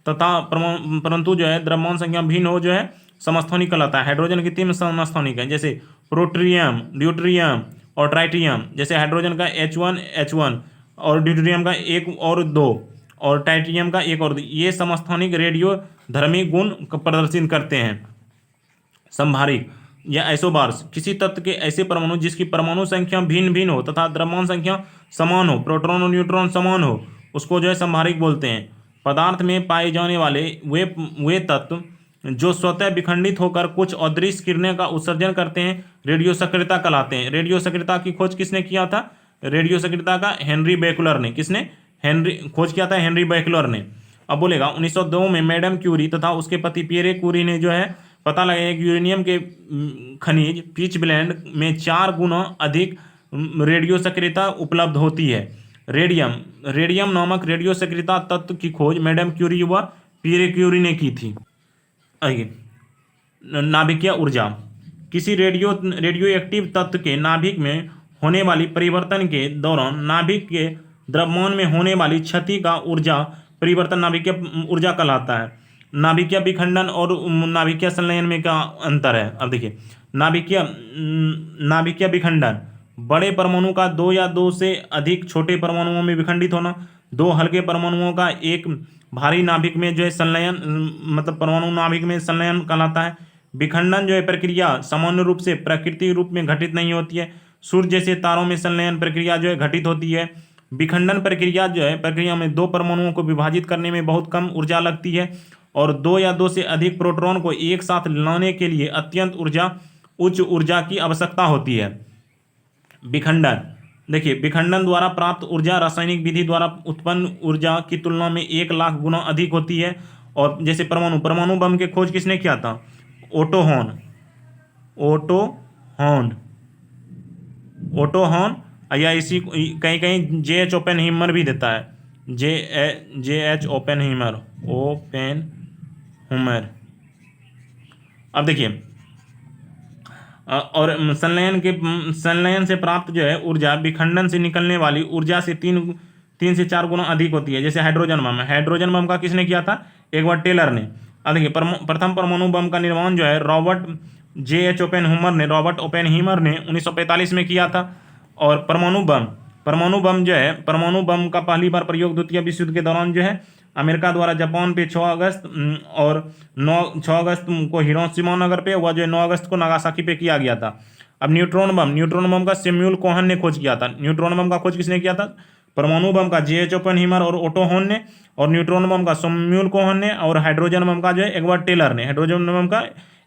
तथा परंतु जो है द्रव्यमान संख्या भिन्न हो, जो है समस्थानिक कहलाता है। हाइड्रोजन के 3 समस्थानिक हैं, जैसे प्रोट्रियम, ड्यूट्रियम और ट्राइटियम। जैसे हाइड्रोजन का H1 और ड्यूट्रियम का 1 और 2 और टाइटेनियम का 1 और 2, ये समस्थानिक रेडियो धर्मी गुण प्रदर्शित करते हैं। संभारिक या आइसोबार्स, किसी तत्व के ऐसे परमाणु जिसकी परमाणु संख्या भिन्न हो तथा द्रव्यमान संख्या समान हो, प्रोटॉन और न्यूट्रॉन समान हो, उसको जो है संभारिक बोलते हैं। पदार्थ में पाए जाने वाले वे तत्व जो स्वतः विखंडित होकर कुछ अदृश्य किरणें का उत्सर्जन करते हैं रेडियो सक्रियता कहलाते हैं। रेडियो सक्रियता की खोज किसने किया था? रेडियो सक्रियता का हेनरी बेकलर ने। किसने? खोज किया था हेनरी बेकलर ने। अब बोलेगा 1902 में मैडम क्यूरी तथा उसके पति पियरे क्यूरी ने जो है पता लगाया कि यूरेनियम के खनिज पिच ब्लेंड में 4 गुना अधिक रेडियो सक्रियता उपलब्ध होती है। रेडियम नामक रेडियो सक्रियता तत्व की खोज मैडम क्यूरी व पियरे क्यूरी ने की थी। आइए नाभिकीय ऊर्जा, किसी रेडियो एक्टिव तत्व के नाभिक में होने वाली परिवर्तन के दौरान नाभिक के द्रव्यमान में होने वाली क्षति का ऊर्जा परिवर्तन नाभिकीय ऊर्जा कहलाता है। नाभिकीय विखंडन और नाभिकीय संलयन में क्या अंतर है? अब देखिए नाभिकीय विखंडन, बड़े परमाणु का 2 या 2 से अधिक छोटे परमाणुओं में विखंडित होना। 2 हल्के परमाणुओं का एक भारी नाभिक में जो है संलयन, मतलब परमाणु नाभिक में संलयन कहलाता है। विखंडन जो है प्रक्रिया सामान्य रूप से प्राकृतिक रूप में घटित नहीं होती है। सूर्य जैसे तारों में संलयन प्रक्रिया जो है घटित होती है। विखंडन प्रक्रिया में 2 परमाणुओं को विभाजित करने में बहुत कम ऊर्जा लगती है और 2 या 2 से अधिक प्रोटॉन को एक साथ लाने के लिए अत्यंत उच्च ऊर्जा की आवश्यकता होती है। विखंडन, देखिए विखंडन द्वारा प्राप्त ऊर्जा रासायनिक विधि द्वारा उत्पन्न ऊर्जा की तुलना में 1 लाख गुना अधिक होती है। और जैसे परमाणु बम के खोज किसने किया था? ओटो हॉर्न या इसी कहीं J.H. ओपेनहीमर भी देता है। J.H. ओपेनहीमर। अब देखिए और संलयन से प्राप्त जो है ऊर्जा विखंडन से निकलने वाली ऊर्जा से 3 से 4 गुना अधिक होती है। जैसे हाइड्रोजन बम का किसने किया था? एडवर्ड टेलर ने। अब देखिए प्रथम परमाणु बम का निर्माण जो है रॉबर्ट ओपेनहीमर ने 1945 में किया था। और परमाणु बम का पहली बार प्रयोग द्वितीय विश्व युद्ध के दौरान जो है अमेरिका द्वारा जापान पे 6 अगस्त और 6 अगस्त को हिरोशिमा नगर पे व जो 9 अगस्त को नागासाकी पे किया गया था। अब न्यूट्रॉन बम का सैमुअल कोहन ने खोज किया था। न्यूट्रॉन बम का खोज किसने किया था? परमाणु बम का J.H. ओपेनहीमर और ओटो हॉर्न ने, और न्यूट्रॉन बम का सैमुअल कोहन ने, और हाइड्रोजन बम का जो है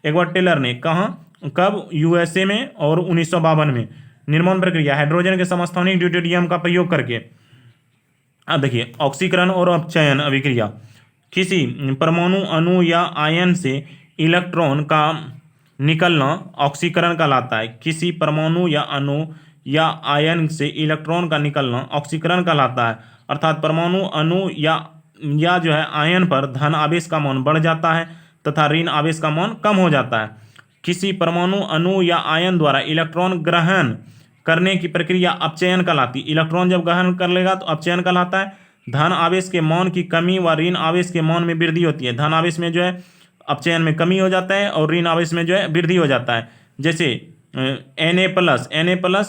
एडवर्ड टेलर ने। कहाँ, कब? USA में और 1952 में। निर्माण प्रक्रिया हाइड्रोजन के समस्थानिक ड्यूटेरियम का प्रयोग करके। अब देखिए ऑक्सीकरण और अपचयन अभिक्रिया, किसी परमाणु अणु या आयन से इलेक्ट्रॉन का निकलना ऑक्सीकरण कहलाता है। किसी परमाणु या अणु या आयन से इलेक्ट्रॉन का निकलना ऑक्सीकरण कहलाता है। अर्थात परमाणु अणु या जो है आयन पर धन आवेश का मान बढ़ जाता है तथा ऋण आवेश का मान कम हो जाता है। किसी परमाणु अणु या आयन द्वारा इलेक्ट्रॉन ग्रहण करने की प्रक्रिया अपचयन कहलाती है। इलेक्ट्रॉन जब ग्रहण कर लेगा तो अपचयन कहलाता है। धन आवेश के मान की कमी व ऋण आवेश के मान में वृद्धि होती है। धन आवेश में जो है अपचयन में कमी हो जाता है और ऋण आवेश में जो है वृद्धि हो जाता है। जैसे Na+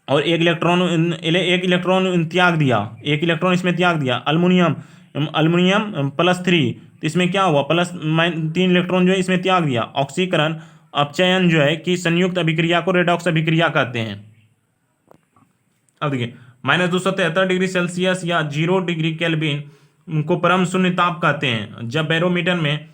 और एक इलेक्ट्रॉन त्याग दिया, एक इलेक्ट्रॉन इसमें त्याग दिया। अल्युमिनियम+3, तो इसमें क्या हुआ, +3 इलेक्ट्रॉन जो है इसमें त्याग दिया। ऑक्सीकरण अपचयन जो है कि संयुक्त अभिक्रिया को रेडॉक्स अभिक्रिया कहते हैं। अब देखिए -273 डिग्री सेल्सियस या 0 डिग्री केल्विन को परम शून्य ताप कहते हैं। जब बैरोमीटर में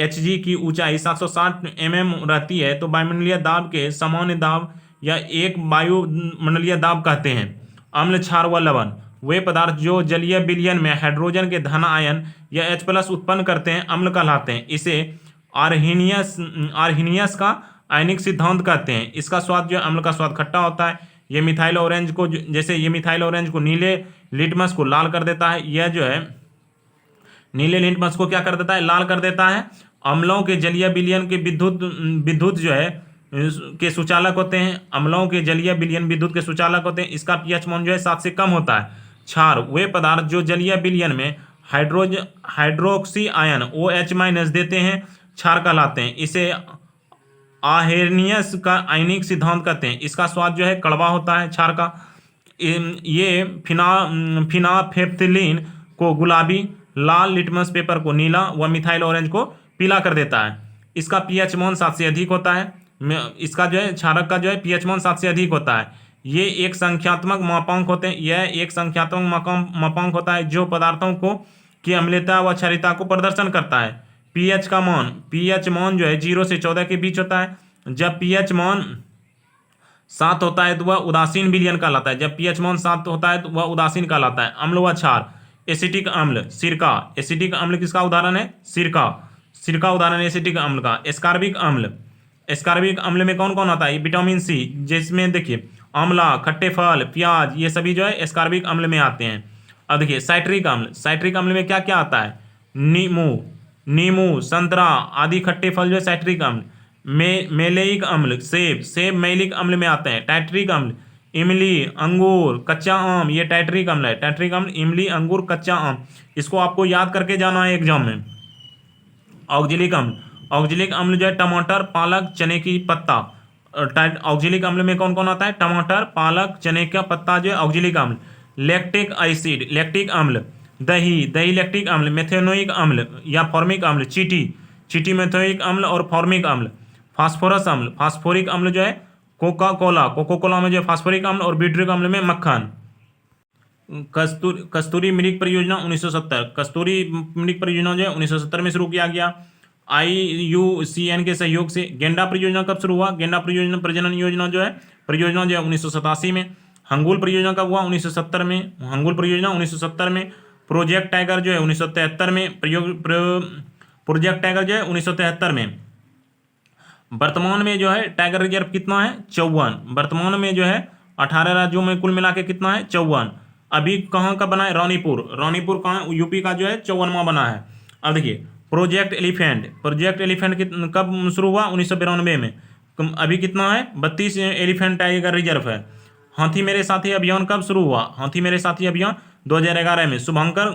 Hg की ऊंचाई 760 mm रहती है तो वायुमंडलीय दाब के सामान्य दाब या एक वायुमंडलीय दाब कहते हैं। अम्ल, क्षार व लवण वे पदार्थ जो जलीय विलयन में हाइड्रोजन के धन आयन या H+ उत्पन्न करते हैं अम्ल कहलाते हैं। इसे आर्हीनियस का आयनिक सिद्धांत कहते हैं। इसका स्वाद जो है अम्ल का स्वाद खट्टा होता है। ये मिथाइल ऑरेंज को जैसे ये मिथाइल ऑरेंज को नीले लिटमस को लाल कर देता है। यह जो है नीले लिटमस को क्या कर देता है, लाल कर देता है। अम्लों के जलीय विलयन के विद्युत जो है के सुचालक होते हैं। अम्लों के जलीय विलयन विद्युत के सुचालक होते हैं। इसका पीएच मान जो है 7 से कम होता है। क्षार वे पदार्थ जो जलीय विलयन में हाइड्रोक्सी आयन OH- देते हैं क्षार कहलाते हैं। इसे आर्हेनियस का आयनिक सिद्धांत कहते हैं। इसका स्वाद जो है कड़वा होता है क्षार का। ये फिनाफेप्थिलीन को गुलाबी, लाल लिटमस पेपर को नीला व मिथाइल ऑरेंज को पीला कर देता है। इसका पीएच मान 7 से अधिक होता है। इसका जो है क्षारक का जो है पीएच मान 7 से अधिक होता है। ये एक संख्यात्मक मापांक होते हैं। यह एक संख्यात्मक मापांक होता है जो पदार्थों को की अम्लता व क्षारीयता को प्रदर्शन करता है। पीएच मान जो है 0 से 14 के बीच होता है। जब पीएच मान 7 होता है तो वह उदासीन विलयन कहलाता है। जब पीएच मान 7 होता है तो वह उदासीन कहलाता है। अम्ल व क्षार, एसिटिक अम्ल, सिरका। एसिटिक अम्ल किसका उदाहरण है, सिरका उदाहरण है एसिटिक अम्ल का। एस्कार्बिक अम्ल में कौन कौन आता है, विटामिन सी, जिसमें देखिए आंवला, खट्टे फल, प्याज, ये सभी जो है एस्कार्बिक अम्ल में आते हैं। अब देखिए साइट्रिक अम्ल में क्या क्या आता है, नींबू, संतरा आदि खट्टे फल जो है साइट्रिक अम्ल। मेलेइक अम्ल, सेब मैलिक अम्ल में आते हैं। टाइट्रिक अम्ल, इमली, अंगूर, कच्चा आम, ये टाइट्रिक अम्ल है। टाइट्रिक अम्ल इमली, अंगूर, कच्चा आम, इसको आपको याद करके जाना है एग्जाम में। ऑक्जेलिक अम्ल जो है टमाटर, पालक, चने की पत्ता। ऑक्जेलिक अम्ल में कौन कौन आता है, टमाटर, पालक, चने का पत्ता जो है ऑक्जेलिक अम्ल। लैक्टिक अम्ल, दही लैक्टिक अम्ल। मेथेनोइक अम्ल या फॉर्मिक अम्ल, चीटी मेथोइक अम्ल और फॉर्मिक अम्ल। फास्फोरिक अम्ल जो है कोको कोला में जो है फास्फोरिक अम्ल और ब्यूटरिक अम्ल में मक्खन। कस्तूरी मृग परियोजना 1970, कस्तूरी मृग परियोजना जो है 1970 में शुरू किया गया IUCN के सहयोग से। गेंडा परियोजना कब शुरू हुआ, गेंडा प्रजनन योजना जो है 1987 में। हंगुल परियोजना कब हुआ, 1970 में। हंगुल परियोजना 1970 में। प्रोजेक्ट टाइगर जो है 1973 में। प्रोजेक्ट टाइगर जो है 1973 में। वर्तमान में जो है टाइगर रिजर्व कितना है, 54। वर्तमान में जो है 18 राज्यों में कुल मिला के कितना है, 54। अभी कहाँ का बना है, रानीपुर कहाँ है, यूपी का जो है 54वां बना है। अब देखिए प्रोजेक्ट एलिफेंट कब शुरू हुआ, 1992 में। अभी कितना है, 32 एलिफेंट टाइगर रिजर्व है। हाथी मेरे साथी अभियान कब शुरू हुआ, हाथी मेरे साथी अभियान 2011 में। शुभंकर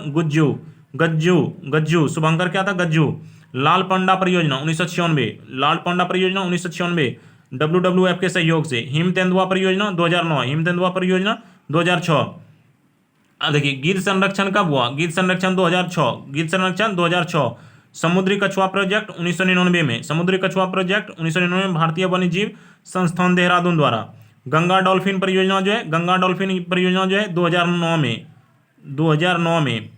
गज्जू शुभंकर क्या था, गज्जू। लाल पांडा परियोजना 1996, लाल पांडा परियोजना 1996 WWF के सहयोग से। हिम तेंदुआ परियोजना 2009, हिम तेंदुआ परियोजना 2006। देखिए गिद्ध संरक्षण कब हुआ, गिद्ध संरक्षण 2006। समुद्री कछुआ प्रोजेक्ट 1999 में, समुद्री कछुआ प्रोजेक्ट 1999 में भारतीय वन्य जीव संस्थान देहरादून द्वारा। गंगा डॉल्फिन परियोजना जो है 2009 में।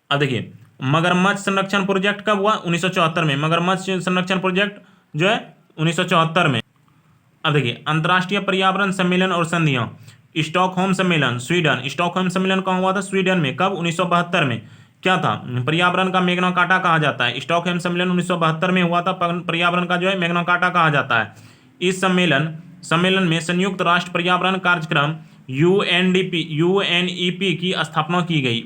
अब देखिए मगरमच्छ संरक्षण प्रोजेक्ट कब हुआ, 1974 में। मगरमच्छ संरक्षण प्रोजेक्ट जो है 1974 में। अब देखिए अंतर्राष्ट्रीय पर्यावरण सम्मेलन और संधियां। स्टॉकहोम सम्मेलन स्वीडन, स्टॉकहोम सम्मेलन कहाँ हुआ था, स्वीडन में। कब, 1972 में। क्या था, पर्यावरण का मैग्ना कार्टा कहा जाता है। स्टॉकहोम सम्मेलन 1972 में हुआ था, पर्यावरण का जो है मैग्ना कार्टा कहा जाता है। इस सम्मेलन में संयुक्त राष्ट्र पर्यावरण कार्यक्रम UNEP की स्थापना की गई।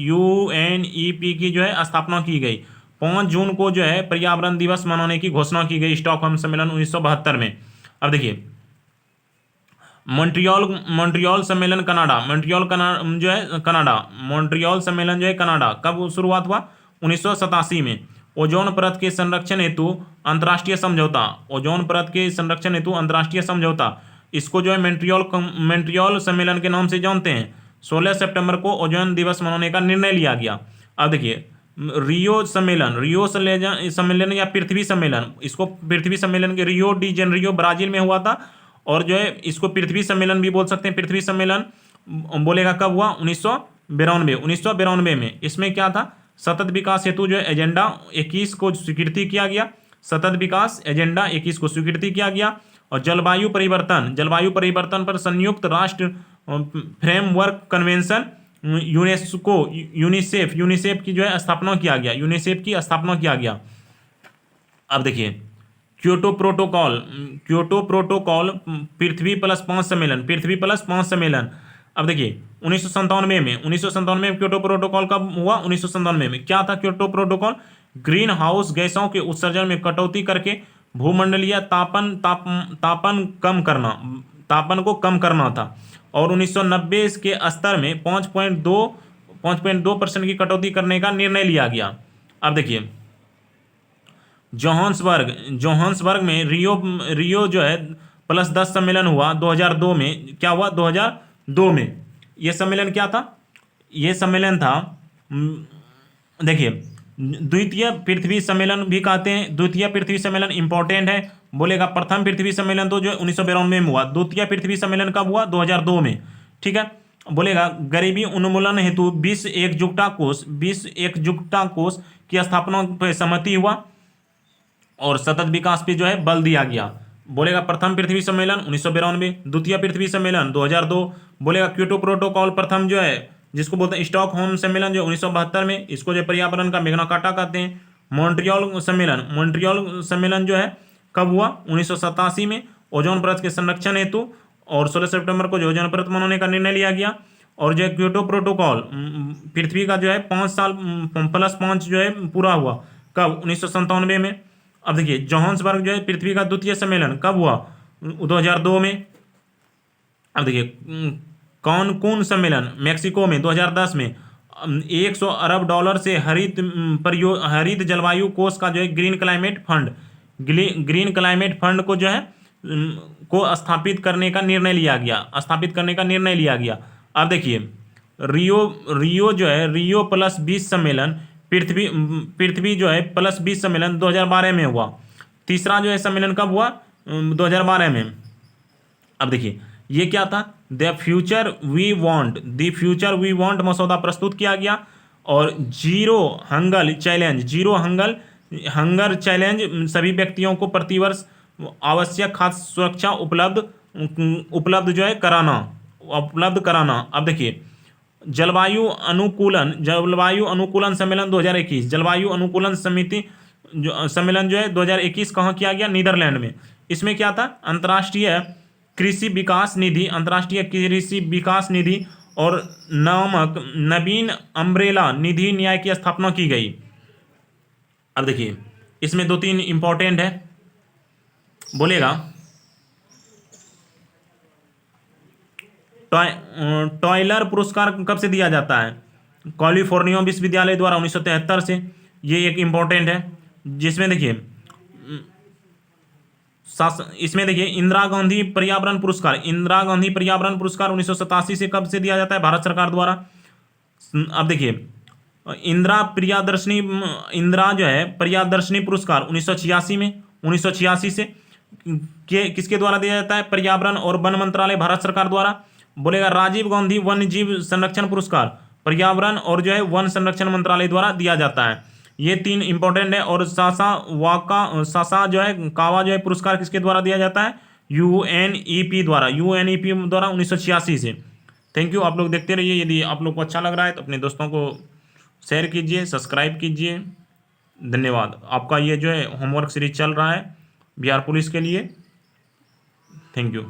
UNEP की जो है स्थापना की गई। 5 जून को जो है पर्यावरण दिवस मनाने की घोषणा की गई, स्टॉकहोम सम्मेलन 1972 में। अब देखिए मॉन्ट्रियल मॉन्ट्रियल सम्मेलन कनाडा, जो है कनाडा, मॉन्ट्रियल सम्मेलन जो है कनाडा, कब शुरुआत हुआ? 1987 में। ओजोन परत के संरक्षण हेतु अंतर्राष्ट्रीय समझौता, ओजोन परत के संरक्षण हेतु अंतर्राष्ट्रीय समझौता, इसको जो है मॉन्ट्रियल सम्मेलन के नाम से जानते हैं। 16 सितंबर को ओजोन दिवस मनाने का निर्णय लिया गया। अब देखिए रियो सम्मेलन या पृथ्वी सम्मेलन, इसको पृथ्वी सम्मेलन के रियो डी जेनेरियो ब्राजील में हुआ था, और जो है इसको पृथ्वी सम्मेलन भी बोल सकते हैं। पृथ्वी सम्मेलन बोलेगा कब हुआ? 1992 में। इसमें क्या था? सतत विकास हेतु जो है एजेंडा 21 को स्वीकृति किया गया, सतत विकास एजेंडा 21 को स्वीकृति किया गया। और जलवायु परिवर्तन पर संयुक्त राष्ट्र फ्रेमवर्क कन्वेंशन यूनिसेफ की जो है स्थापना किया गया, यूनिसेफ की स्थापना किया गया। अब देखिए क्योटो प्रोटोकॉल पृथ्वी प्लस 5 सम्मेलन। अब देखिए 1997 में क्योटो प्रोटोकॉल कब हुआ? 1997 में। क्या था क्योटो प्रोटोकॉल? ग्रीन हाउस गैसों के उत्सर्जन में कटौती करके भूमंडलीय तापन को कम करना था, और 1990 के स्तर में 5.2% की कटौती करने का निर्णय लिया गया। अब देखिए जोहान्सबर्ग में रियो जो है +10 सम्मेलन हुआ 2002 में। क्या हुआ? 2002 में यह सम्मेलन क्या था? यह सम्मेलन था, देखिए द्वितीय पृथ्वी सम्मेलन भी कहते हैं। द्वितीय पृथ्वी सम्मेलन इंपॉर्टेंट है। बोलेगा प्रथम पृथ्वी सम्मेलन तो जो 1992 में हुआ, द्वितीय पृथ्वी सम्मेलन कब हुआ? 2002 में। ठीक है। बोलेगा गरीबी उन्मूलन हेतु विश्व एकजुटता कोष की स्थापना पर सहमति हुआ, और सतत विकास पे जो है बल दिया गया। बोलेगा प्रथम पृथ्वी सम्मेलन 1992, द्वितीय पृथ्वी सम्मेलन 2002। बोलेगा क्योटो प्रोटोकॉल प्रथम जो है जिसको बोलते हैं स्टॉकहोम सम्मेलन जो 1972 में, इसको जो पर्यावरण का मेग्ना कार्टा कहते हैं। मॉन्ट्रियल सम्मेलन जो है कब हुआ? 1987 में, ओजोन परत के संरक्षण हेतु, और 16 सितंबर को जो ओजोन परत मनाने का निर्णय लिया गया। और जो है क्योटो प्रोटोकॉल पृथ्वी का जो है 5 साल +5 जो है पूरा हुआ कब? 1997 में। अब देखिए जोहान्सबर्ग जो है पृथ्वी का द्वितीय सम्मेलन कब हुआ? 2002 में। अब देखिए कानकून सम्मेलन मेक्सिको में 2010 में, $100 अरब से हरित जलवायु कोष का जो है ग्रीन क्लाइमेट फंड को जो है को स्थापित करने का निर्णय लिया गया। अब देखिए रियो जो है रियो +20 सम्मेलन पृथ्वी जो है +20 सम्मेलन 2012 में हुआ। तीसरा जो है सम्मेलन कब हुआ? 2012 में। अब देखिए ये क्या था? द फ्यूचर वी वांट मसौदा प्रस्तुत किया गया, और जीरो हंगर चैलेंज सभी व्यक्तियों को प्रतिवर्ष आवश्यक खाद्य सुरक्षा उपलब्ध जो है कराना। अब देखिए जलवायु अनुकूलन सम्मेलन 2021, जलवायु अनुकूलन सम्मेलन जो है 2021 कहाँ किया गया? नीदरलैंड में। इसमें क्या था? अंतर्राष्ट्रीय कृषि विकास निधि और नामक नवीन अम्ब्रेला निधि न्याय की स्थापना की गई। अब देखिए इसमें 2-3 इंपॉर्टेंट है। बोलेगा टॉयलर पुरस्कार कब से दिया जाता है? कैलिफोर्निया विश्वविद्यालय द्वारा 1973 से। ये एक इंपॉर्टेंट है। जिसमें देखिए इंदिरा गांधी पर्यावरण पुरस्कार 1987 से कब से दिया जाता है? भारत सरकार द्वारा। अब देखिए इंदिरा जो है प्रियदर्शनी पुरस्कार 1986 से किसके द्वारा दिया जाता है? पर्यावरण और वन मंत्रालय, भारत सरकार द्वारा। बोलेगा राजीव गांधी वन्य जीव संरक्षण पुरस्कार पर्यावरण और जो है वन संरक्षण मंत्रालय द्वारा दिया जाता है। ये 3 इंपॉर्टेंट है। और सासा जो है कावा जो है पुरस्कार किसके द्वारा दिया जाता है? यूएनईपी द्वारा 1986 से। Thank you. आप लोग देखते रहिए। यदि आप लोग को अच्छा लग रहा है तो अपने दोस्तों को शेयर कीजिए, सब्सक्राइब कीजिए। धन्यवाद। आपका ये जो है होमवर्क सीरीज चल रहा है बिहार पुलिस के लिए। Thank you.